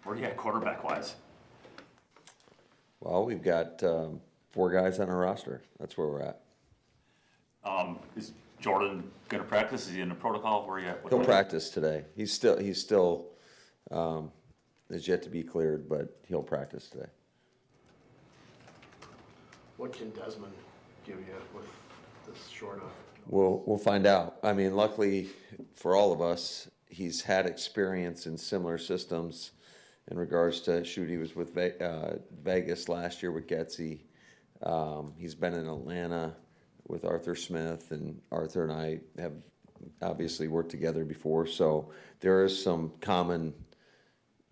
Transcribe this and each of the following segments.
Where are you at quarterback-wise? Well, we've got 4 guys on our roster. That's where we're at. Is Jordan going to practice? Is he in the protocol? Where are you at? He'll practice today. He's still is yet to be cleared, but he'll practice today. What can Desmond give you with this short of? We'll find out. I mean, luckily for all of us, he's had experience in similar systems in regards to shoot. He was with Vegas last year with Getzey. He's been in Atlanta with Arthur Smith, and Arthur and I have obviously worked together before. So there is some common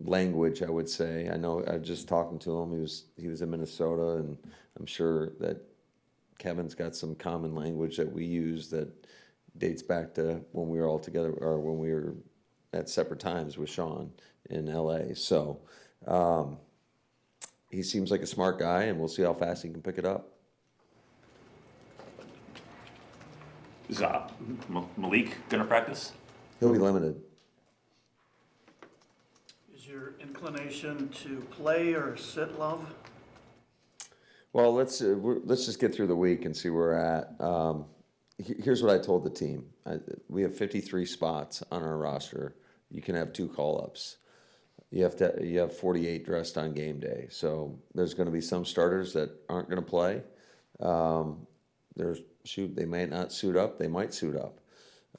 language, I would say. I know I was just talking to him. He was in Minnesota, and I'm sure that Kevin's got some common language that we use that dates back to when we were all together, or when we were at separate times with Sean in LA. So he seems like a smart guy, and we'll see how fast he can pick it up. Is Malik going to practice? He'll be limited. Is your inclination to play or sit, Love? Well, let's just get through the week and see where we're at. Here's what I told the team. We have 53 spots on our roster. You can have 2 call-ups. You have 48 dressed on game day. So there's going to be some starters that aren't going to play. They might not suit up. They might suit up.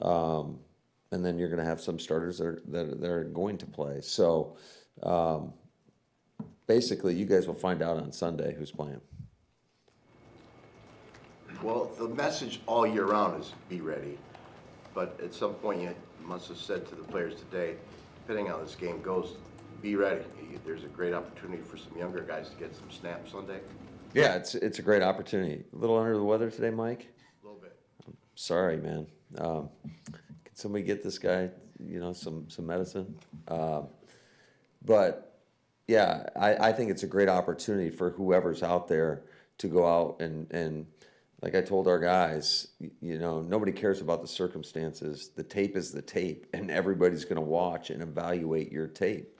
And then you're going to have some starters that are going to play. So basically, you guys will find out on Sunday who's playing. Well, the message all year round is be ready. But at some point, you must have said to the players today, depending on how this game goes, be ready. There's a great opportunity for some younger guys to get some snaps Sunday. Yeah, it's a great opportunity. A little under the weather today, Mike? A little bit. Sorry, man. Can somebody get this guy, some medicine? But yeah, I think it's a great opportunity for whoever's out there to go out and like I told our guys, nobody cares about the circumstances. The tape is the tape, and everybody's going to watch and evaluate your tape.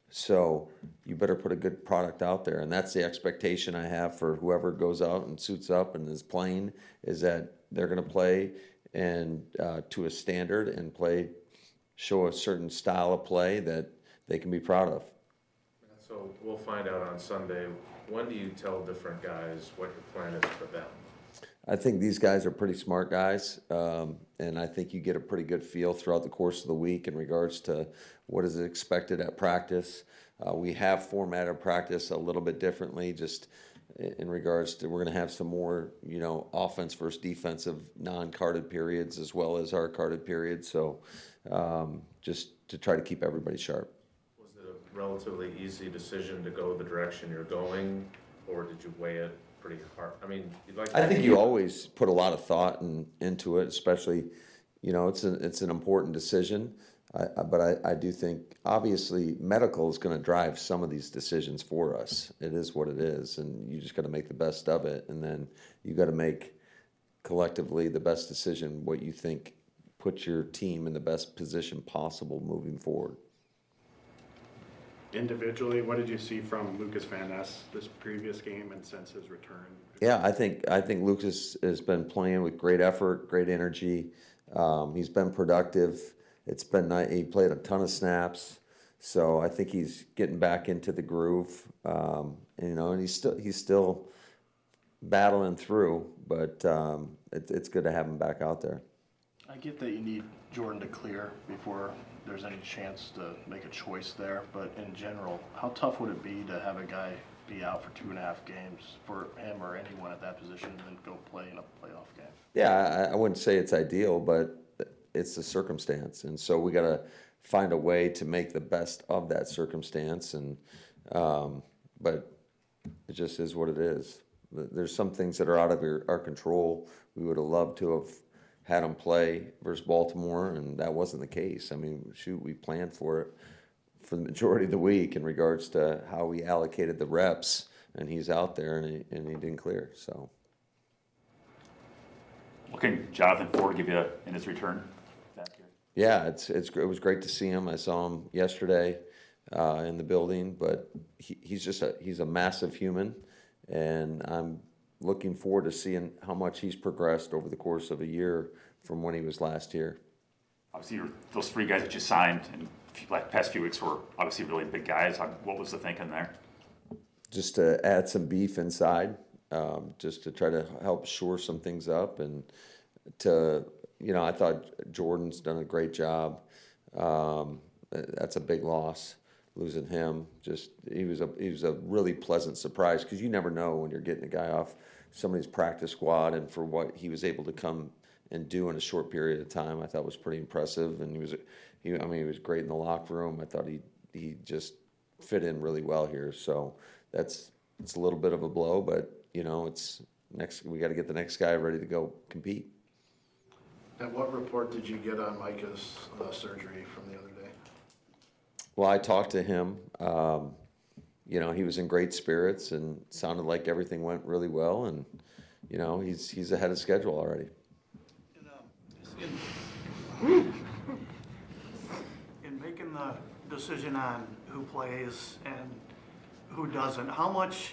So you better put a good product out there, and that's the expectation I have for whoever goes out and suits up and is playing, is that they're going to play and to a standard and show a certain style of play that they can be proud of. So we'll find out on Sunday. When do you tell different guys what your plan is for them? I think these guys are pretty smart guys, and I think you get a pretty good feel throughout the course of the week in regards to what is expected at practice. We have formatted practice a little bit differently, just in regards to we're going to have some more, offense versus defensive non-carded periods as well as our carded periods. So just to try to keep everybody sharp. Was it a relatively easy decision to go the direction you're going, or did you weigh it pretty hard? I mean, I think you always put a lot of thought into it, especially, it's an important decision. But I do think, obviously, medical is going to drive some of these decisions for us. It is what it is, and you just got to make the best of it. And then you got to make collectively the best decision, what you think puts your team in the best position possible moving forward. Individually, what did you see from Lucas Van Ness this previous game and since his return? Yeah, I think Lucas has been playing with great effort, great energy. He's been productive. It's been nice. He played a ton of snaps, so I think he's getting back into the groove. And he's still battling through, but it's good to have him back out there. I get that you need Jordan to clear before there's any chance to make a choice there, but in general, how tough would it be to have a guy be out for 2.5 games for him or anyone at that position and then go play in a playoff game? Yeah, I wouldn't say it's ideal, but it's the circumstance, and so we got to find a way to make the best of that circumstance. And but it just is what it is. There's some things that are out of our control. We would have loved to have had him play versus Baltimore, and that wasn't the case. I mean, shoot, we planned for it for the majority of the week in regards to how we allocated the reps, and he's out there and he didn't clear. So, What can Jonathan Ford give you in his return back here? yeah, it was great to see him. I saw him yesterday in the building, but he's a massive human, and I'm looking forward to seeing how much he's progressed over the course of a year from when he was last here. Obviously, those 3 guys that you signed in the past few weeks were obviously really big guys. What was the thinking there? Just to add some beef inside, just to try to help shore some things up and to, I thought Jordan's done a great job. That's a big loss, losing him. Just he was a really pleasant surprise because you never know when you're getting a guy off somebody's practice squad, and for what he was able to come and do in a short period of time, I thought was pretty impressive. And he was great in the locker room. I thought he just fit in really well here. So it's a little bit of a blow, but it's next. We got to get the next guy ready to go compete. And what report did you get on Micah's surgery from the other day? Well, I talked to him. He was in great spirits and sounded like everything went really well. And he's ahead of schedule already. In making the decision on who plays and who doesn't, how much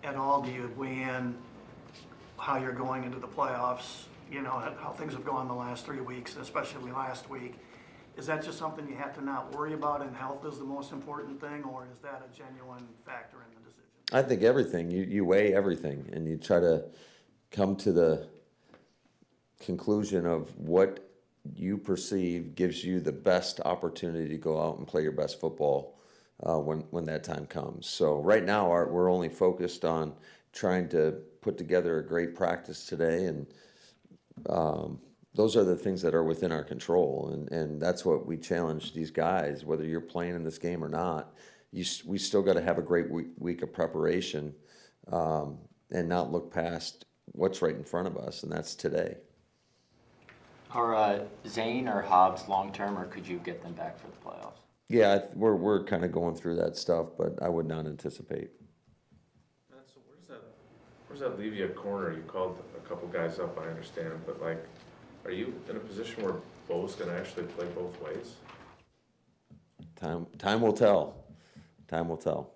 at all do you weigh in how you're going into the playoffs? How things have gone the last 3 weeks, especially last week. Is that just something you have to not worry about, and health is the most important thing, or is that a genuine factor in the decision? I think everything. You weigh everything, and you try to come to the conclusion of what you perceive gives you the best opportunity to go out and play your best football when that time comes. So right now we're only focused on trying to put together a great practice today, and those are the things that are within our control, and that's what we challenge these guys. Whether you're playing in this game or not, we still got to have a great week of preparation and not look past what's right in front of us, and that's today. Are Zane or Hobbs long term, or could you get them back for the playoffs? Yeah, we're kind of going through that stuff, but I would not anticipate. So where's that leave you at corner? You called a couple guys up, I understand, but are you in a position where Bo's going to actually play both ways? Time will tell. Time will tell.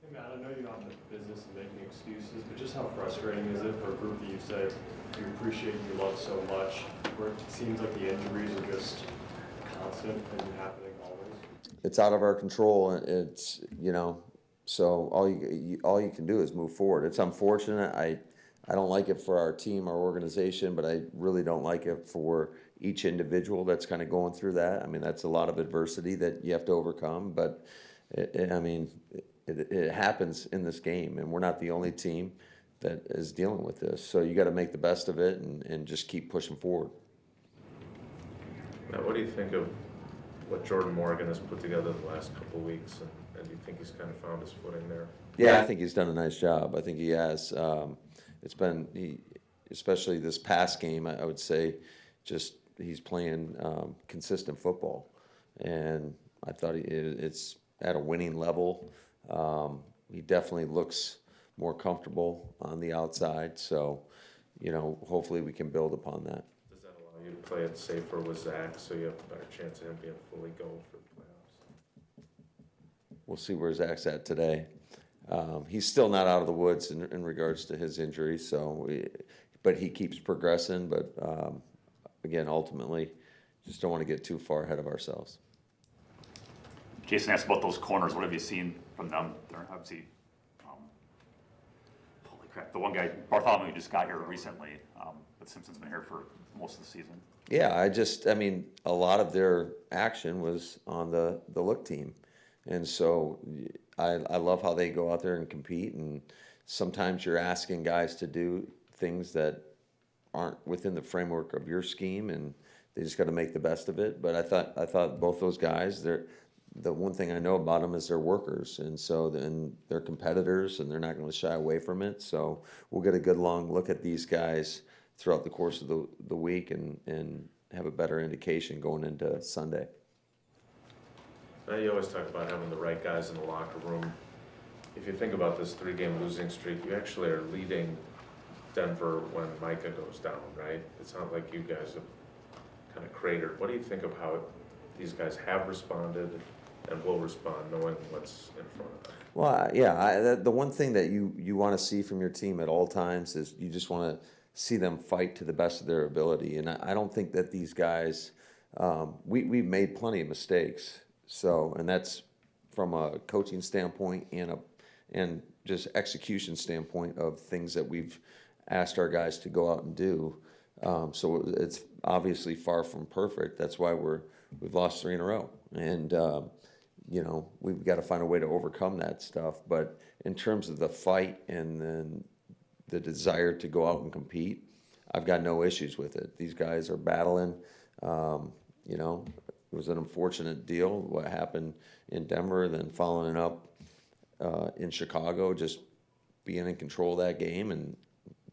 Hey Matt, I know you're not in the business of making excuses, but just how frustrating is it for a group that you say you appreciate and you love so much, where it seems like the injuries are just constant and happening always? It's out of our control. It's so all you can do is move forward. It's unfortunate. I don't like it for our team, our organization, but I really don't like it for each individual that's kind of going through that. I mean, that's a lot of adversity that you have to overcome, but it happens in this game, and we're not the only team that is dealing with this. So you got to make the best of it and just keep pushing forward. Now, what do you think of what Jordan Morgan has put together the last couple of weeks, and do you think he's kind of found his footing there? Yeah, I think he's done a nice job. I think he has. It's been, especially this past game, I would say, just he's playing consistent football, and I thought it's at a winning level. He definitely looks more comfortable on the outside, so hopefully we can build upon that. Does that allow you to play it safer with Zach, so you have a better chance of him being fully go for the playoffs? We'll see where Zach's at today. He's still not out of the woods in regards to his injury, but he keeps progressing. But again, ultimately, just don't want to get too far ahead of ourselves. Jason asked about those corners. What have you seen from them? They're obviously, holy crap, the one guy, Bartholomew, just got here recently, but Simpson's been here for most of the season. Yeah, a lot of their action was on the look team. And so I love how they go out there and compete, and sometimes you're asking guys to do things that aren't within the framework of your scheme, and they just got to make the best of it. But I thought both those guys, the one thing I know about them is they're workers, and so then they're competitors, and they're not going to shy away from it. So we'll get a good long look at these guys throughout the course of the week and have a better indication going into Sunday. Now, you always talk about having the right guys in the locker room. If you think about this 3-game losing streak, you actually are leading Denver when Micah goes down, right? It's not like you guys have kind of cratered. What do you think of how these guys have responded and will respond, knowing what's in front of them? Well, yeah, the one thing that you want to see from your team at all times is you just want to see them fight to the best of their ability. And I don't think that these guys, we've made plenty of mistakes. So, and that's from a coaching standpoint and just execution standpoint of things that we've asked our guys to go out and do. So it's obviously far from perfect. That's why we've lost 3 in a row. And, you know, we've got to find a way to overcome that stuff. But in terms of the fight and then the desire to go out and compete, I've got no issues with it. These guys are battling. You know, it was an unfortunate deal, what happened in Denver, then following it up in Chicago, just being in control of that game and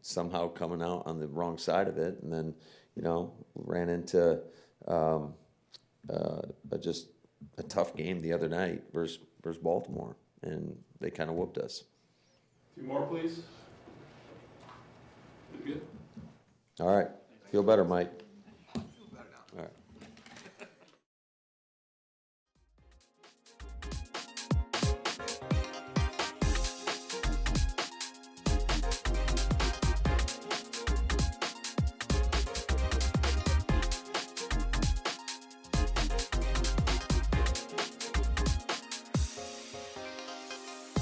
somehow coming out on the wrong side of it. And then, you know, ran into just a tough game the other night versus Baltimore, and they kind of whooped us. 2 more, please. Good. All right. Feel better, Mike.